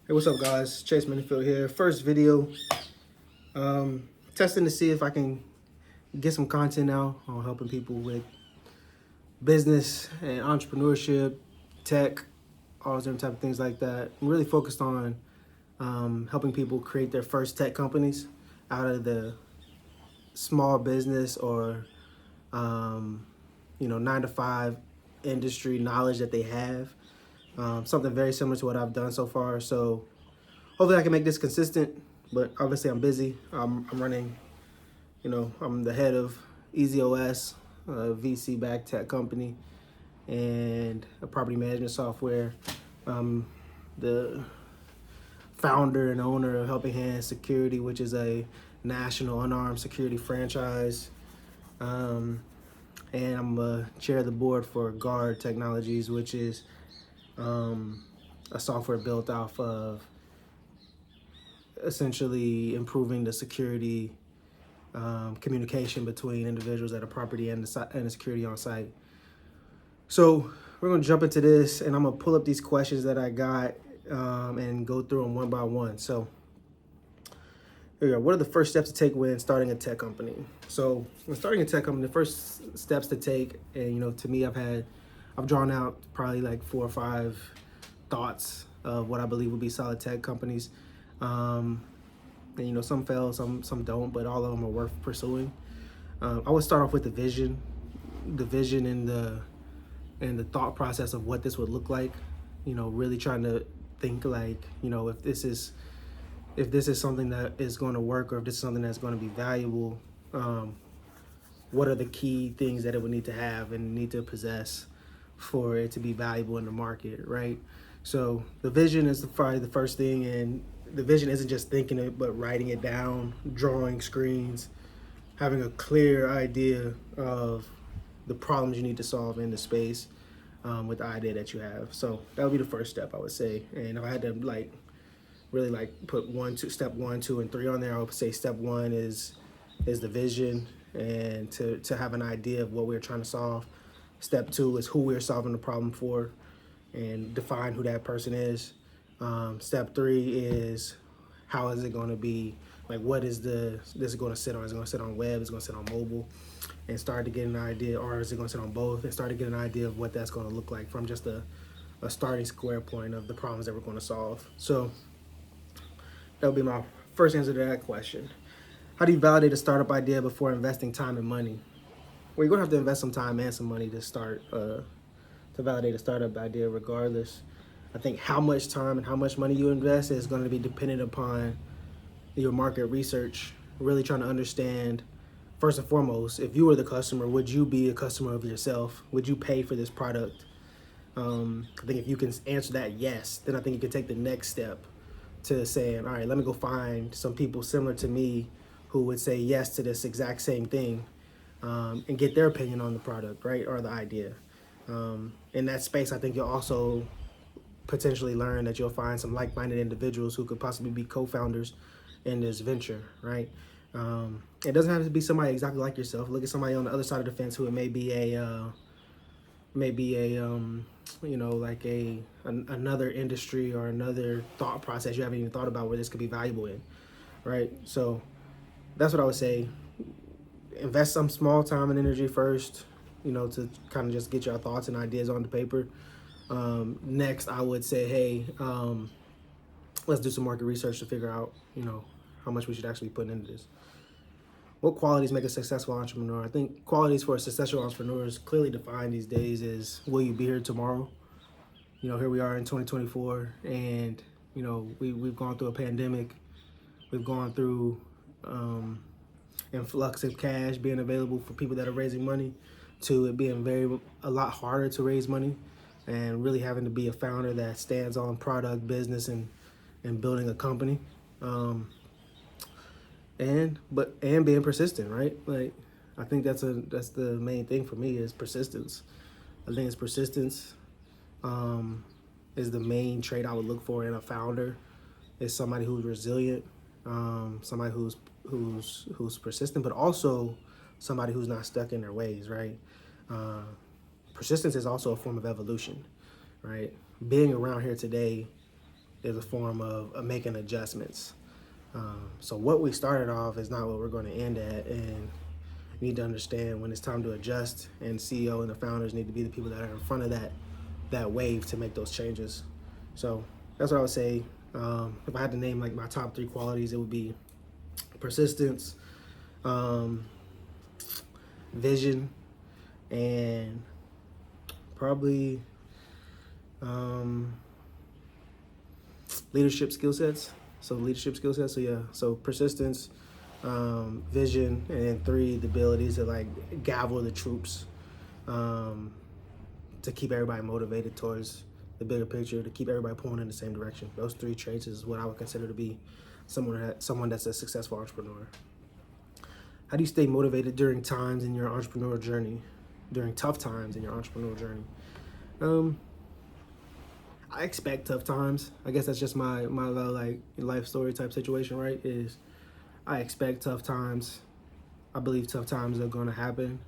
Hey, what's up, guys? Chase Minifield here. First video, testing to see if I can get some content out on helping people with business and entrepreneurship, tech, all those different type of things like that. I'm really focused on helping people create their first tech companies out of the small business or 9 to 5 industry knowledge that they have. Something very similar to what I've done so far. So hopefully I can make this consistent, but obviously I'm busy. I'm running, I'm the head of EasyOS, a VC-backed tech company, and a property management software. The founder and owner of Helping Hands Security, which is a national unarmed security franchise. And I'm chair of the board for Guard Technologies, which is a software built off of essentially improving the security communication between individuals at a property and the security on site. So we're going to jump into this, and I'm going to pull up these questions that I got and go through them one by one. So here we go. What are the first steps to take when starting a tech company? So when starting a tech company, the first steps to take, and to me, I've drawn out probably like 4 or 5 thoughts of what I believe would be solid tech companies. And some fail, some don't, but all of them are worth pursuing. I would start off with the vision and the thought process of what this would look like. Really trying to think like, if this is something that is going to work, or if this is something that's going to be valuable, what are the key things that it would need to have and need to possess for it to be valuable in the market, right? So the vision is probably the first thing, and the vision isn't just thinking it, but writing it down, drawing screens, having a clear idea of the problems you need to solve in the space with the idea that you have. So that would be the first step, I would say. And if I had to really put step 1, 2, and 3 on there, I would say step 1 is the vision, and to have an idea of what we're trying to solve. Step 2 is who we're solving the problem for, and define who that person is. Step 3 is how is it going to be, what is this going to sit on? Is it going to sit on web? Is it going to sit on mobile? And start to get an idea, or is it going to sit on both? And start to get an idea of what that's going to look like from just a starting square point of the problems that we're going to solve. So that would be my first answer to that question. How do you validate a startup idea before investing time and money? Well, you're going to have to invest some time and some money to start to validate a startup idea regardless. I think how much time and how much money you invest is going to be dependent upon your market research, really trying to understand, first and foremost, if you were the customer, would you be a customer of yourself? Would you pay for this product? I think if you can answer that yes, then I think you can take the next step to saying, all right, let me go find some people similar to me who would say yes to this exact same thing, and get their opinion on the product, right, or the idea. In that space, I think you'll also potentially learn that you'll find some like-minded individuals who could possibly be co-founders in this venture, right? It doesn't have to be somebody exactly like yourself. Look at somebody on the other side of the fence who it may be another industry or another thought process you haven't even thought about where this could be valuable in, right? So that's what I would say. Invest some small time and energy first, to kind of just get your thoughts and ideas on the paper. Next, I would say, hey, let's do some market research to figure out, how much we should actually put into this. What qualities make a successful entrepreneur? I think qualities for a successful entrepreneur is clearly defined these days is, will you be here tomorrow? Here we are in 2024, and, we've gone through a pandemic. We've gone through influx of cash being available for people that are raising money, to it being a lot harder to raise money, and really having to be a founder that stands on product, business, and building a company. And being persistent, right? I think that's the main thing for me is persistence. I think persistence is the main trait I would look for in a founder. Is somebody who's resilient, somebody who's persistent, but also somebody who's not stuck in their ways, right? Persistence is also a form of evolution, right? Being around here today is a form of making adjustments. So what we started off is not what we're going to end at, and you need to understand when it's time to adjust, and CEO and the founders need to be the people that are in front of that wave to make those changes. So that's what I would say. If I had to name like my top 3 qualities, it would be persistence, vision, and probably leadership skill sets. So so persistence, vision, and then 3, the abilities to like gavel the troops, to keep everybody motivated towards the bigger picture, to keep everybody pulling in the same direction. Those 3 traits is what I would consider to be someone that's a successful entrepreneur. How do you stay motivated during times in your entrepreneurial journey, during tough times in your entrepreneurial journey? I expect tough times. I guess that's just my like life story type situation, right? Is I expect tough times. I believe tough times are going to happen.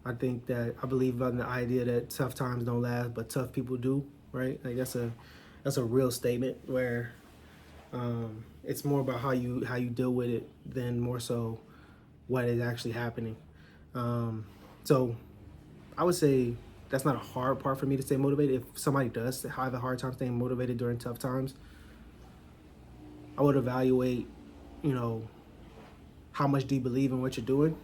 I believe in the idea that tough times don't last, but tough people do, right? Like that's a real statement where it's more about how you deal with it than more so what is actually happening. So I would say that's not a hard part for me to stay motivated. If somebody does have a hard time staying motivated during tough times, I would evaluate, how much do you believe in what you're doing?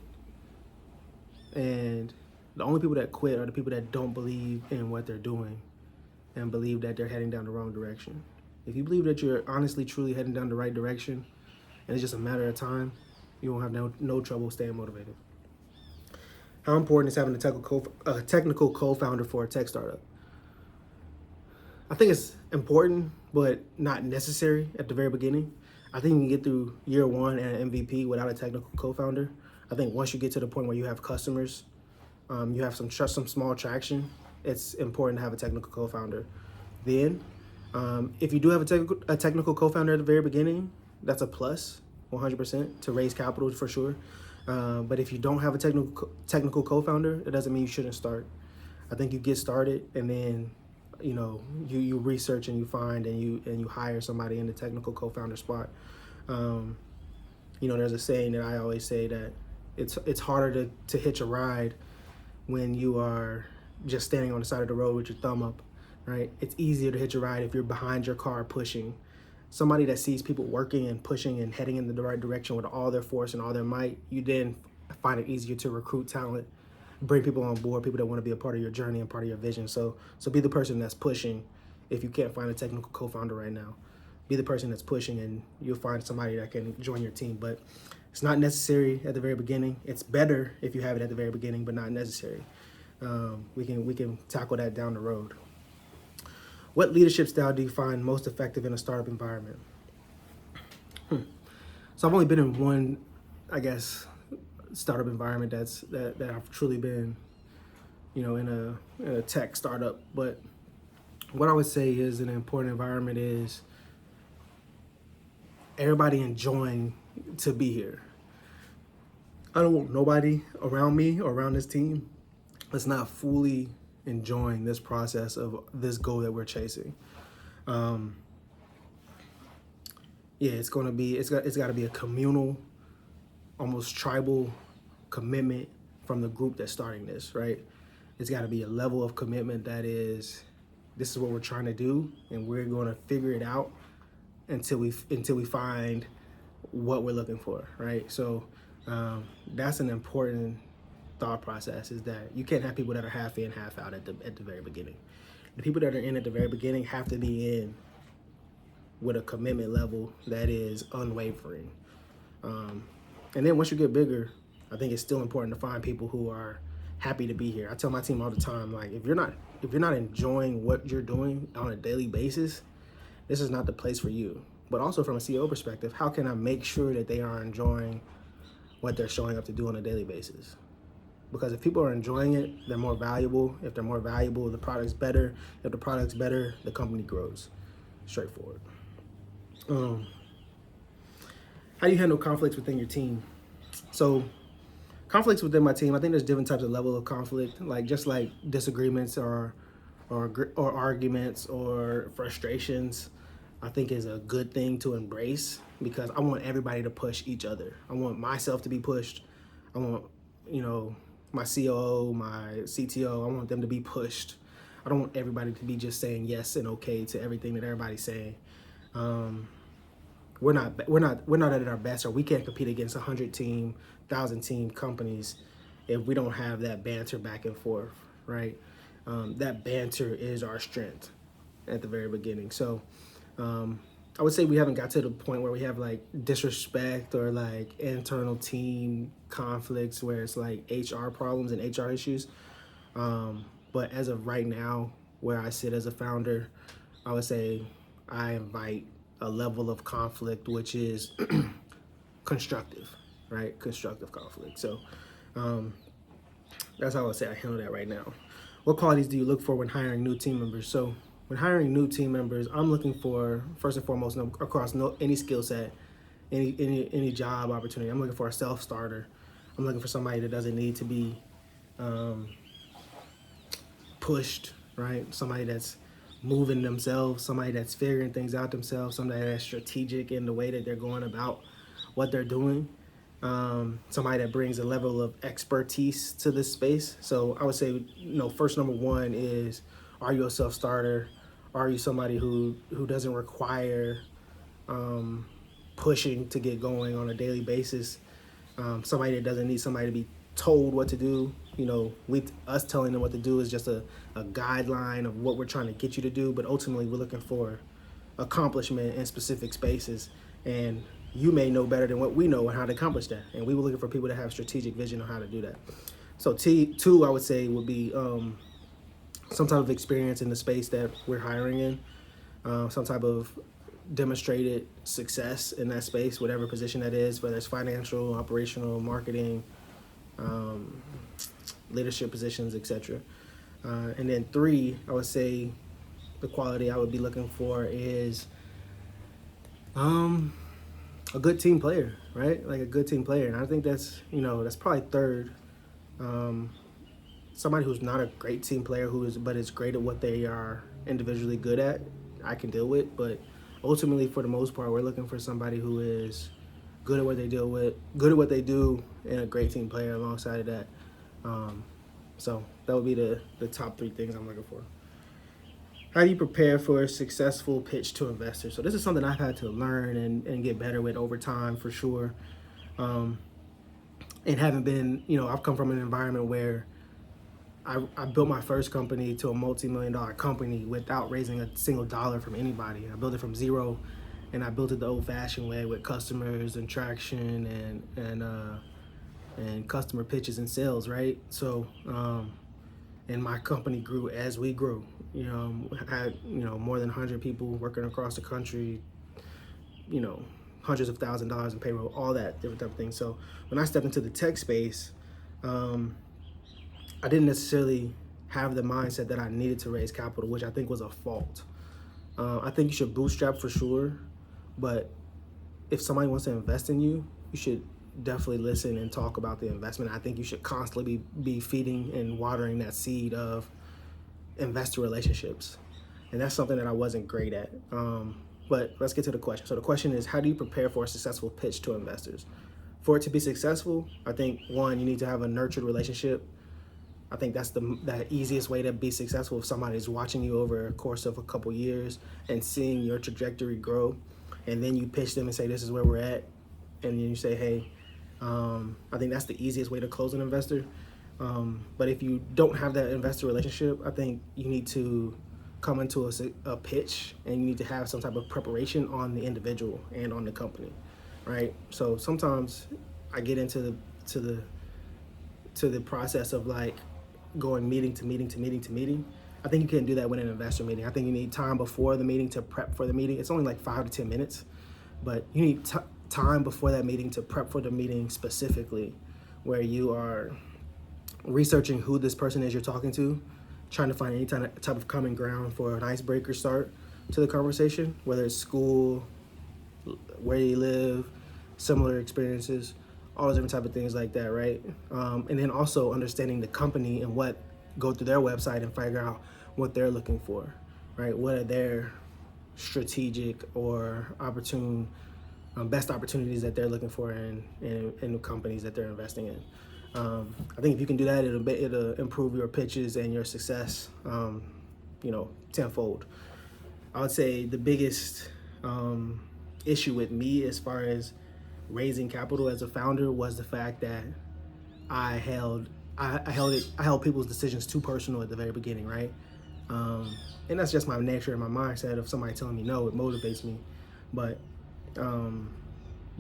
And the only people that quit are the people that don't believe in what they're doing and believe that they're heading down the wrong direction. If you believe that you're honestly, truly heading down the right direction, and it's just a matter of time, you won't have no trouble staying motivated. How important is having a technical co-founder for a tech startup? I think it's important, but not necessary at the very beginning. I think you can get through year 1 and an MVP without a technical co-founder. I think once you get to the point where you have customers, you have some small traction, it's important to have a technical co-founder. Then, if you do have a technical co-founder at the very beginning, that's a plus, 100%, to raise capital for sure. But if you don't have a technical co-founder, it doesn't mean you shouldn't start. I think you get started, and then you research and you find and you hire somebody in the technical co-founder spot. There's a saying that I always say that it's harder to hitch a ride when you are just standing on the side of the road with your thumb up, right? It's easier to hitch a ride if you're behind your car pushing. Somebody that sees people working and pushing and heading in the right direction with all their force and all their might, you then find it easier to recruit talent, bring people on board, people that want to be a part of your journey and part of your vision. So be the person that's pushing. If you can't find a technical co-founder right now, be the person that's pushing, and you'll find somebody that can join your team. But it's not necessary at the very beginning. It's better if you have it at the very beginning, but not necessary. We can tackle that down the road. What leadership style do you find most effective in a startup environment? So I've only been in one, I guess, startup environment that I've truly been, in a tech startup. But what I would say is an important environment is everybody enjoying to be here. I don't want nobody around me or around this team that's not fully enjoying this process of this goal that we're chasing. It's got to be a communal, almost tribal commitment from the group that's starting this, right? It's got to be a level of commitment that is, this is what we're trying to do, and we're going to figure it out until we find what we're looking for, right? So that's an important thought process, is that you can't have people that are half in, half out at the very beginning. The people that are in at the very beginning have to be in with a commitment level that is unwavering. And then once you get bigger, I think it's still important to find people who are happy to be here. I tell my team all the time, like, if you're not enjoying what you're doing on a daily basis, this is not the place for you. But also from a CEO perspective, how can I make sure that they are enjoying what they're showing up to do on a daily basis? Because if people are enjoying it, they're more valuable. If they're more valuable, the product's better. If the product's better, the company grows. Straightforward. How do you handle conflicts within your team? So conflicts within my team, I think there's different types of level of conflict, like just like disagreements or arguments or frustrations. I think is a good thing to embrace, because I want everybody to push each other. I want myself to be pushed. I want, you know, my COO, my CTO, I want them to be pushed. I don't want everybody to be just saying yes and okay to everything that everybody's saying. We're not at our best, or we can't compete against 100 team, 1,000 team companies if we don't have that banter back and forth, right? That banter is our strength at the very beginning. So I would say we haven't got to the point where we have like disrespect or like internal team conflicts where it's like HR problems and HR issues. But as of right now, where I sit as a founder, I would say I invite a level of conflict which is constructive, right? Constructive conflict. So that's how I would say I handle that right now. What qualities do you look for when hiring new team members? So when hiring new team members, I'm looking for, first and foremost, across any skill set, any job opportunity. I'm looking for a self-starter. I'm looking for somebody that doesn't need to be pushed, right? Somebody that's moving themselves, somebody that's figuring things out themselves, somebody that's strategic in the way that they're going about what they're doing. Somebody that brings a level of expertise to this space. So I would say, first number one is, are you a self-starter? Are you somebody who doesn't require pushing to get going on a daily basis? Somebody that doesn't need somebody to be told what to do. Us telling them what to do is just a guideline of what we're trying to get you to do, but ultimately we're looking for accomplishment in specific spaces, and you may know better than what we know on how to accomplish that, and we were looking for people that have strategic vision on how to do that. So two, I would say, would be some type of experience in the space that we're hiring in, some type of demonstrated success in that space, whatever position that is, whether it's financial, operational, marketing, leadership positions, etc. And then three, I would say the quality I would be looking for is a good team player, right? Like a good team player. And I think that's probably third. Somebody who's not a great team player but is great at what they are individually good at, I can deal with. But ultimately, for the most part, we're looking for somebody who is good at what they good at what they do, and a great team player alongside of that. So that would be the top three things I'm looking for. How do you prepare for a successful pitch to investors? So this is something I've had to learn and get better with over time, for sure. And haven't been, I've come from an environment where I built my first company to a multi-million-dollar company without raising a single dollar from anybody. I built it from zero, and I built it the old-fashioned way with customers and traction and customer pitches and sales, right? So, and my company grew as we grew. Had more than 100 people working across the country. Hundreds of thousands of dollars in payroll, all that different type of things. So when I stepped into the tech space, I didn't necessarily have the mindset that I needed to raise capital, which I think was a fault. I think you should bootstrap for sure, but if somebody wants to invest in you, you should definitely listen and talk about the investment. I think you should constantly be feeding and watering that seed of investor relationships. And that's something that I wasn't great at. But let's get to the question. So the question is, how do you prepare for a successful pitch to investors? For it to be successful, I think, one, you need to have a nurtured relationship. I think that's the easiest way to be successful. If somebody is watching you over a course of a couple years and seeing your trajectory grow, and then you pitch them and say, this is where we're at, and then you say, hey, I think that's the easiest way to close an investor. But if you don't have that investor relationship, I think you need to come into a pitch, and you need to have some type of preparation on the individual and on the company, right? So sometimes I get into the process of like going meeting to meeting to meeting to meeting. I think you can do that with an investor meeting. I think you need time before the meeting to prep for the meeting. It's only like 5 to 10 minutes, but you need time before that meeting to prep for the meeting specifically, where you are researching who this person is you're talking to, trying to find any type of common ground for an icebreaker start to the conversation, whether it's school, where you live, similar experiences, all those different type of things like that, right? And then also understanding the company and go through their website and figure out what they're looking for, right? What are their strategic or opportune, best opportunities that they're looking for in the companies that they're investing in. I think if you can do that, it'll improve your pitches and your success, tenfold. I would say the biggest issue with me as far as raising capital as a founder was the fact that I held people's decisions too personal at the very beginning, right? And that's just my nature and my mindset. Of somebody telling me no, it motivates me. But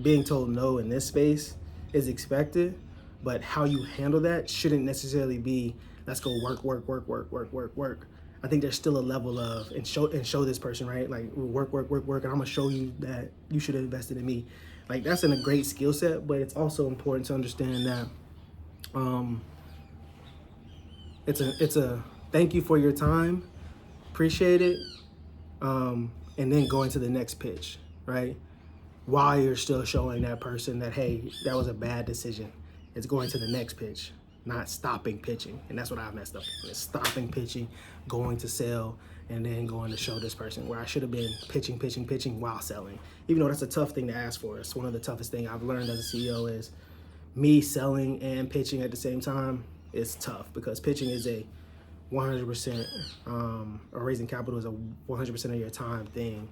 being told no in this space is expected, but how you handle that shouldn't necessarily be, let's go work. I think there's still a level of, and show this person, right? Like work, and I'm gonna show you that you should have invested in me. Like that's a great skill set, but it's also important to understand that it's a thank you for your time, appreciate it, and then going to the next pitch, right? While you're still showing that person that, hey, that was a bad decision. It's going to the next pitch, not stopping pitching. And that's what I messed up. It's stopping pitching, going to sell, and then going to show this person, where I should have been pitching while selling. Even though that's a tough thing to ask for. It's one of the toughest things I've learned as a CEO is me selling and pitching at the same time is tough, because pitching is a 100%, or raising capital is a 100% of your time thing,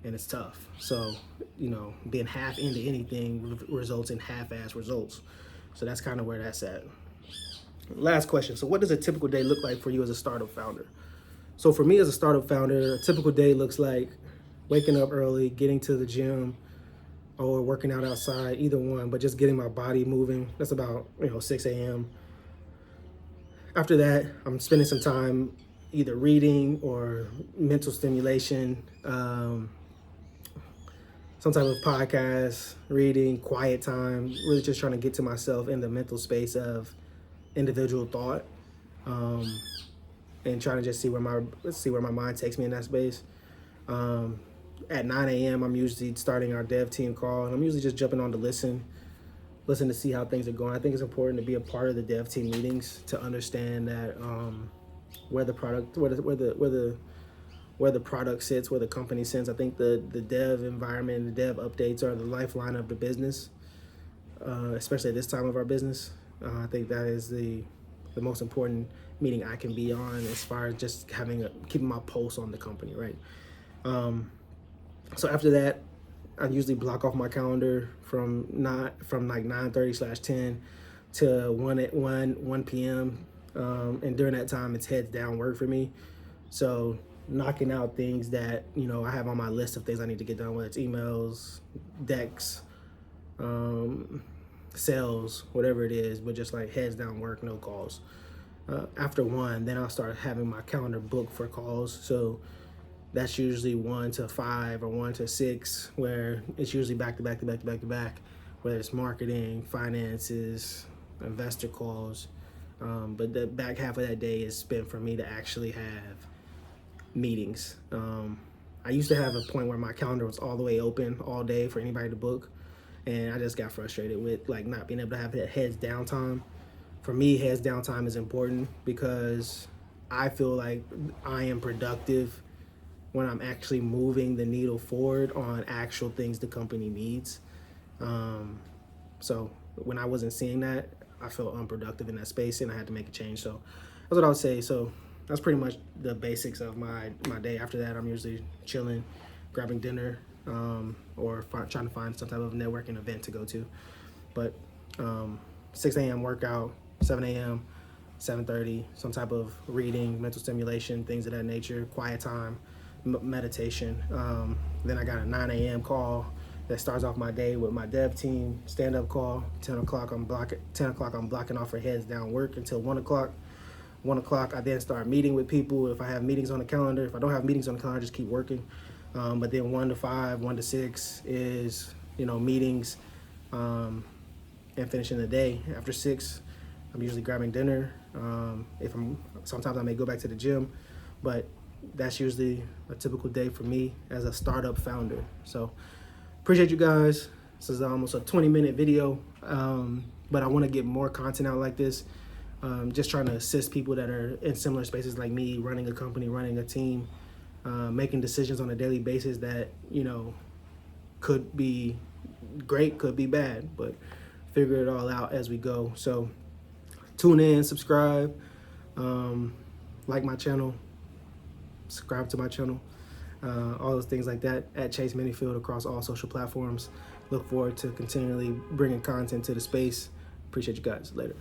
and it's tough. So, being half into anything results in half-ass results. So that's kind of where that's at. Last question. So what does a typical day look like for you as a startup founder? So for me as a startup founder, a typical day looks like waking up early, getting to the gym, or working out outside, either one, but just getting my body moving. That's about 6 a.m. After that, I'm spending some time either reading or mental stimulation, some type of podcast, reading, quiet time, really just trying to get to myself in the mental space of individual thought, and trying to just see where my mind takes me in that space. At 9 a.m., I'm usually starting our dev team call, and I'm usually just jumping on to listen to see how things are going. I think it's important to be a part of the dev team meetings to understand that where the product sits, where the company sits. I think the dev environment and the dev updates are the lifeline of the business, especially at this time of our business. I think that is the most important meeting I can be on, as far as just keeping my pulse on the company, right? So after that, I usually block off my calendar from like 9:30/10 to 1 p.m. And during that time, it's heads down work for me. So knocking out things that I have on my list of things I need to get done, whether it's emails, decks, sales, whatever it is, but just like heads down work, no calls. After 1, then I'll start having my calendar booked for calls. So that's usually 1 to 5 or 1 to 6, where it's usually back to back, whether it's marketing, finances, investor calls. But the back half of that day is spent for me to actually have meetings. I used to have a point where my calendar was all the way open all day for anybody to book, and I just got frustrated with like not being able to have that heads down time. For me, heads down time is important because I feel like I am productive when I'm actually moving the needle forward on actual things the company needs. So when I wasn't seeing that, I felt unproductive in that space, and I had to make a change. So that's what I would say. So that's pretty much the basics of my day. After that, I'm usually chilling, grabbing dinner, or trying to find some type of networking event to go to. But 6 a.m. workout, 7 a.m., 7:30, some type of reading, mental stimulation, things of that nature, quiet time, meditation. Then I got a 9 a.m. call that starts off my day with my dev team, stand-up call. 10 o'clock, I'm blocking off for heads down work until 1 o'clock. 1 o'clock, I then start meeting with people. If I have meetings on the calendar, if I don't have meetings on the calendar, I just keep working. But then 1 to 5, 1 to 6 is, meetings, and finishing the day. After 6, I'm usually grabbing dinner. Sometimes I may go back to the gym, but that's usually a typical day for me as a startup founder. So appreciate you guys. This is almost a 20-minute video, but I want to get more content out like this. Just trying to assist people that are in similar spaces like me, running a company, running a team, making decisions on a daily basis that, you know, could be great, could be bad, but figure it all out as we go. So tune in, subscribe, like my channel, subscribe to my channel, all those things like that at Chase Minifield across all social platforms. Look forward to continually bringing content to the space. Appreciate you guys. Later.